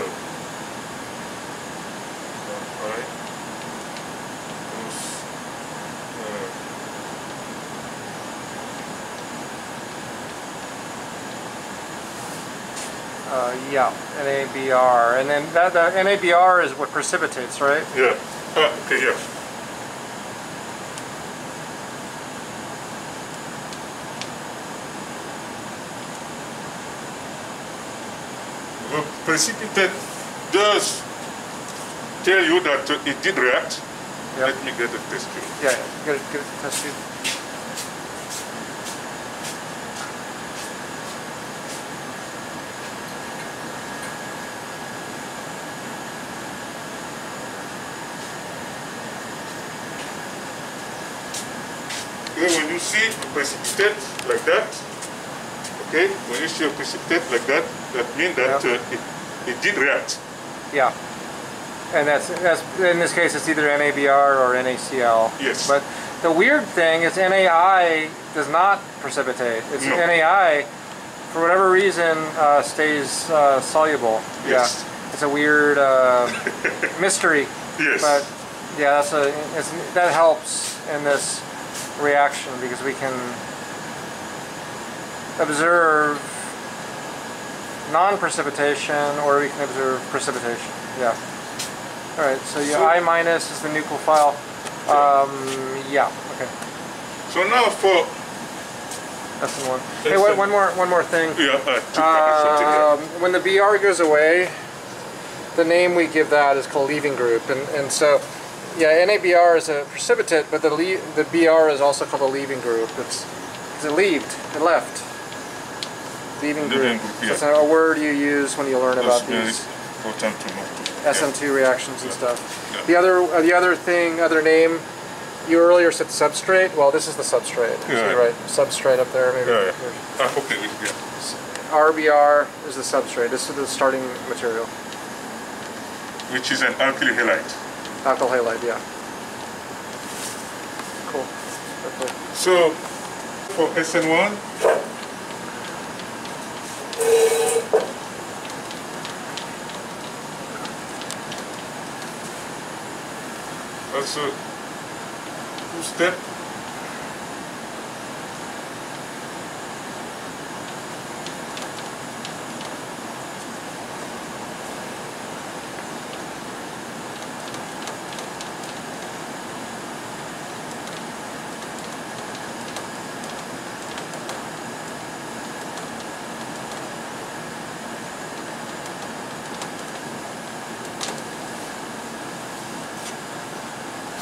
5 plus yeah, NABR, and then that NABR is what precipitates, right? yeah. Okay, yeah. The precipitate does tell you that it did react. Yep. Let me get the test tube. Yeah, get it test tube. When you see a precipitate like that, okay, when you see a precipitate like that, that means that it did react. Yeah, and that's in this case it's either NABR or NaCl. Yes. But the weird thing is NaI does not precipitate. It's No. NaI, for whatever reason, stays soluble. Yes. Yeah, it's a weird mystery. Yes. But yeah, that helps in this reaction because we can observe non-precipitation, or we can observe precipitation. Yeah. All right. So your I minus is the nucleophile. Yeah. Okay. So now for SN1. Hey, one more thing. Yeah. When the BR goes away, the name we give that is called leaving group, and so yeah, NABR is a precipitate, but the BR is also called a leaving group. It left. Leaving group. So it's a word you use when you learn about these SN2 reactions and stuff. Yeah. The other name, you earlier said substrate. Well, this is the substrate. Yeah. So right, substrate up there maybe. Yeah. Okay. Yeah. RBR is the substrate. This is the starting material. Which is an alkyl halide. Alkyl halide, yeah. Cool. Okay. So for SN1, also two-step.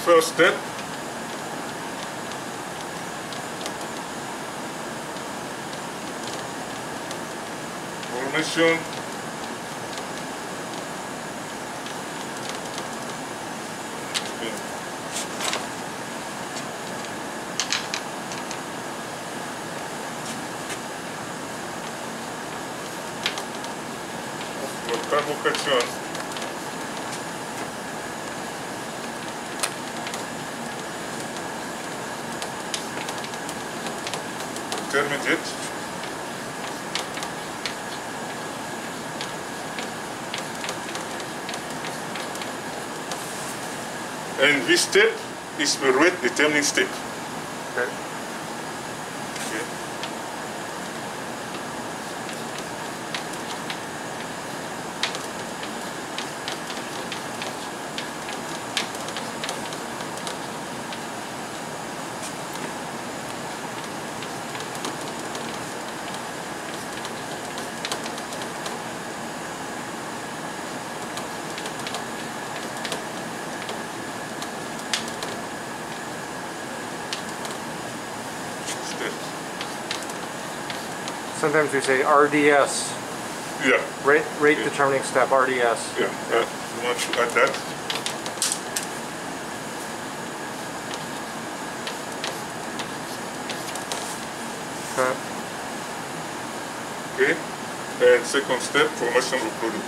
First step, formation, carbocation. Intermediate. And this step is the rate determining step. Okay. Sometimes we say RDS. Yeah. Rate determining step, RDS. Yeah. You want to add that? Okay. Okay. And second step, formation of product.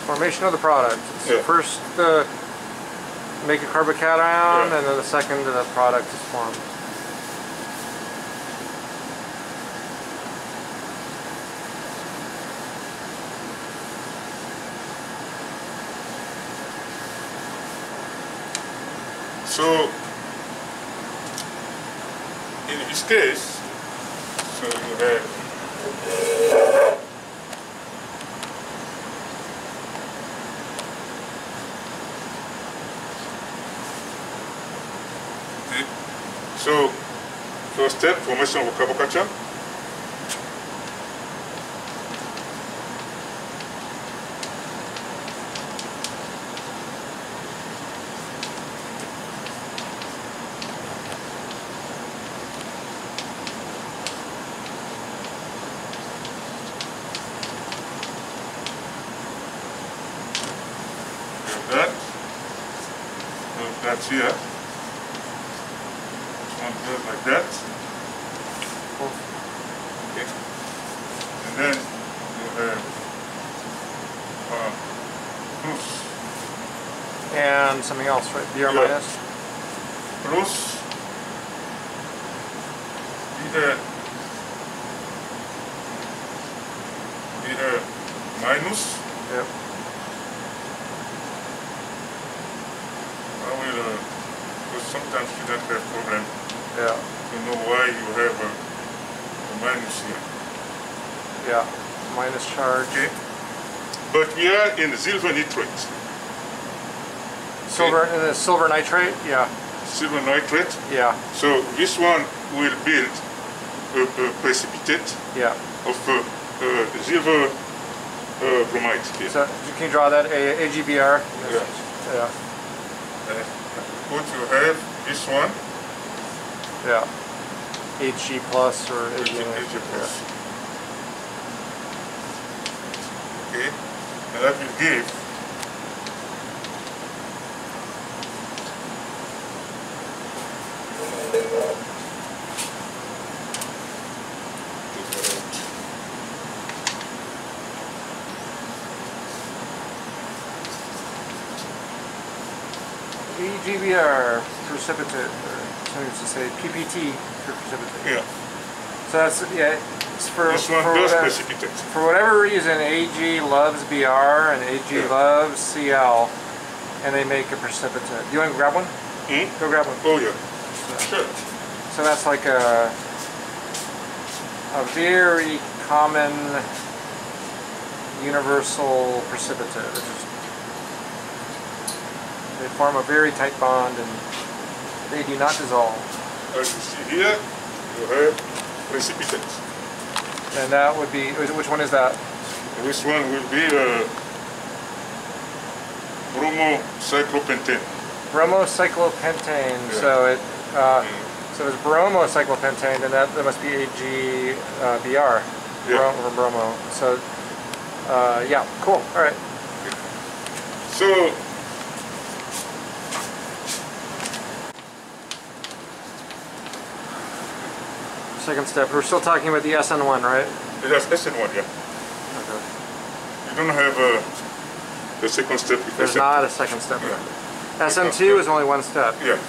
Formation of the product. Yeah. First, make a carbocation, and then the second, the product is formed. So, in this case, so you have so first step, formation of carbocation. That's here. This one goes like that. Okay. And then you have plus. And something else, right? BR minus? Plus BR minus. Yep. Because sometimes students have problem to know why you have a minus here. Yeah, minus charge. Okay. But we are in silver nitrate. Silver nitrate? Yeah. Silver nitrate? Yeah. So this one will build a precipitate of silver bromide here. So can you draw that AGBR? Yeah. What you have, this one. Yeah. HG plus or AG plus. Okay. And that will give AGBR precipitate, or something to say PPT for precipitate. Yeah. So that's it's for this one does precipitate. For whatever reason, AG loves BR and AG loves CL, and they make a precipitate. Do you want to grab one? Go grab one. Oh yeah. Sure. So that's like a very common universal precipitate. They form a very tight bond and they do not dissolve. As you see here, you have precipitate. And that would be, which one is that? This one will be bromocyclopentane. Bromocyclopentane. Yeah. So it so it's bromocyclopentane, and that must be AGBR. Bromo. So yeah, cool. All right. So second step. We're still talking about the SN1, right? Yes, SN1, yeah. Okay. You don't have the second step. There's not a second step. Yeah. SN2 is only one step. Yeah.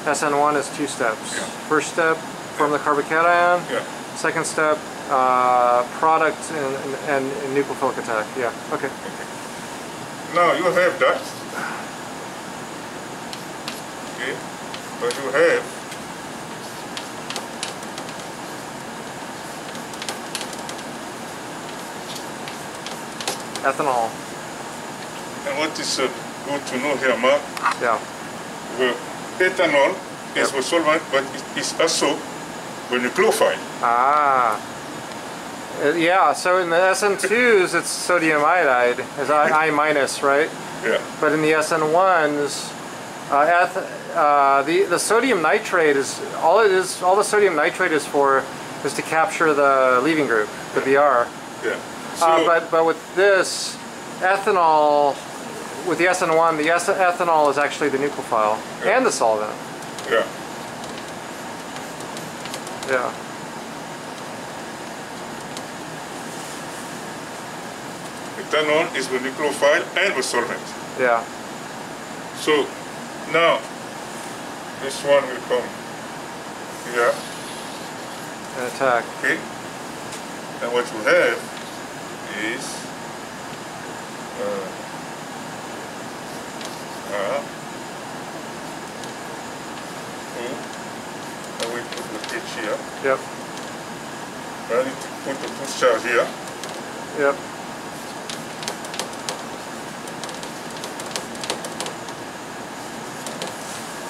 SN1 is two steps. Yeah. First step, form the carbocation. Yeah. Second step, product and nucleophilic attack. Yeah. Okay. Now you have that. Okay. But you have ethanol. And what is good to know here, Mark? Yeah. The ethanol is a solvent, but it is also a nucleophile. Ah. Yeah, so in the SN2s it's sodium iodide, as I minus, right? Yeah. But in the SN1s, the sodium nitrate is all it is. All the sodium nitrate is for is to capture the leaving group, the BR. Yeah. So, but with this ethanol, with the SN1, the ethanol is actually the nucleophile and the solvent. Yeah. Yeah. Ethanol is the nucleophile and the solvent. Yeah. So now this one will come here. An attack. Okay. And what you have is and we put the H here. Yep. I need to put the push charge here. Yep.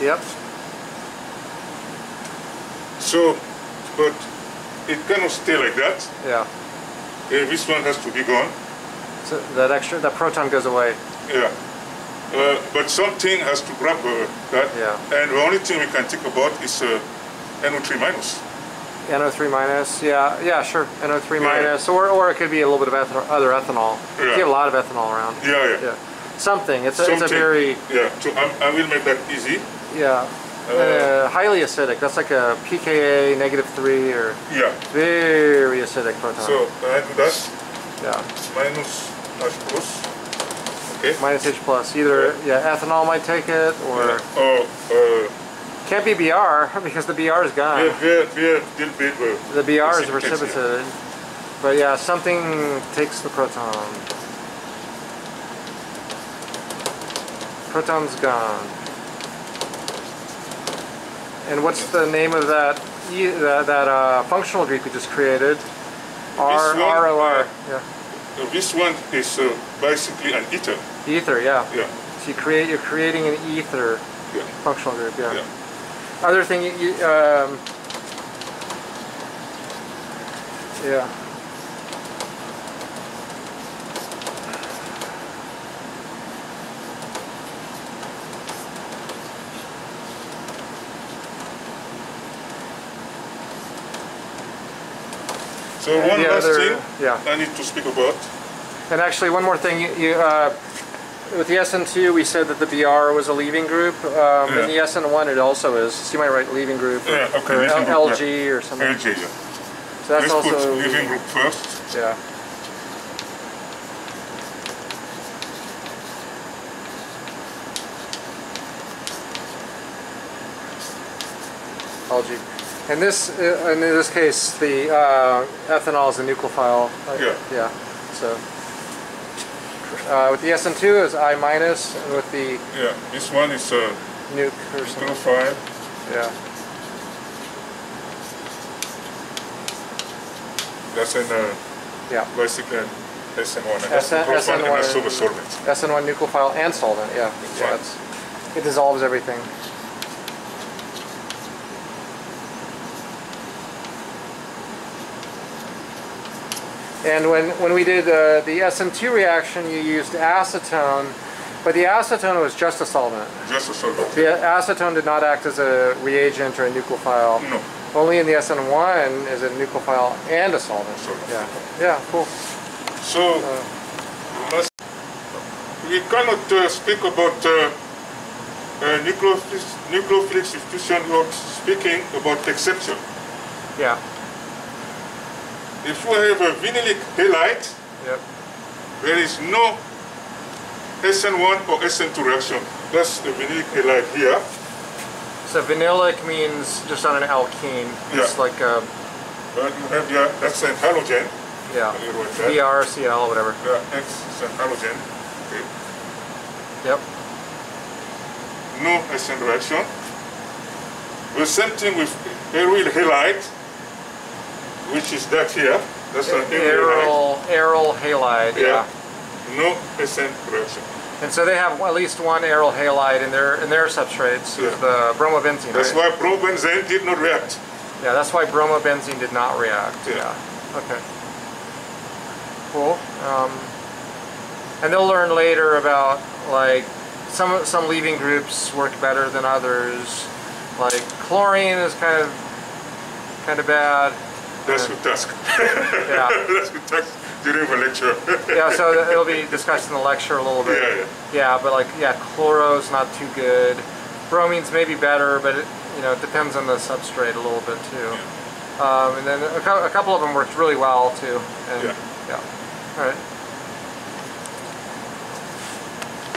Yep. So, but it cannot stay like that. Yeah. Okay, this one has to be gone. So that proton goes away. Yeah. But something has to grab that. Yeah. And the only thing we can think about is NO3 minus. NO3 minus, yeah, sure. NO3 minus, or it could be a little bit of other ethanol. Yeah. You have a lot of ethanol around. Yeah. something. It's a very... Yeah, so I will make that easy. Yeah. Highly acidic. That's like a pKa -3 or... Yeah. Very acidic proton. So I do that. Yeah. Minus H plus. Okay. Minus H plus. Either, ethanol might take it, or... Can't be Br, because the Br is gone. The Br is precipitated. But yeah, something takes the proton. Proton's gone. And what's the name of that functional group you just created? ROR. Yeah. This one is basically an ether. Ether, yeah. Yeah. So you're creating an ether functional group. Yeah. Other thing yeah. So one last thing I need to speak about. And actually, one more thing. With the SN2, we said that the Br was a leaving group. In the SN1, it also is. So you might write leaving group or LG or something. LG, yeah. So that's Let's also put leaving group first. Yeah. LG. In this case, the ethanol is a nucleophile. Yeah. So with the SN2 is I minus, and with the this one is a nucleophile. Yeah. That's in basically an SN1. SN1 and a solvent. SN1 nucleophile and solvent. Yeah. It dissolves everything. And when we did the SN2 reaction, you used acetone, but the acetone was just a solvent. Just a solvent. The acetone did not act as a reagent or a nucleophile. No. Only in the SN1 is a nucleophile and a solvent. Yeah, cool. So, we cannot speak about nucleophilic substitution without speaking about exception. Yeah. If you have a vinylic halide, there is no SN1 or SN2 reaction. That's the vinylic halide here. So vinylic means just on an alkene. It's like a... Well, you have that's an halogen. Yeah. BRCl, whatever. Yeah, X is an halogen. Okay. Yep. No SN reaction. The same thing with aryl halide, which is that here. That's an aryl halide. Yeah. No SN reaction. And so they have at least one aryl halide in their substrates, the bromobenzene. That's why bromobenzene did not react. Yeah, that's why bromobenzene did not react. Yeah. Okay. Cool. And they'll learn later about like some leaving groups work better than others. Like chlorine is kind of bad. That's good task. Yeah. That's good task during the lecture. Yeah, so it'll be discussed in the lecture a little bit. Yeah, but like chloro's not too good. Bromine's maybe better, but it depends on the substrate a little bit too. And then a couple of them worked really well too. And, yeah. All right.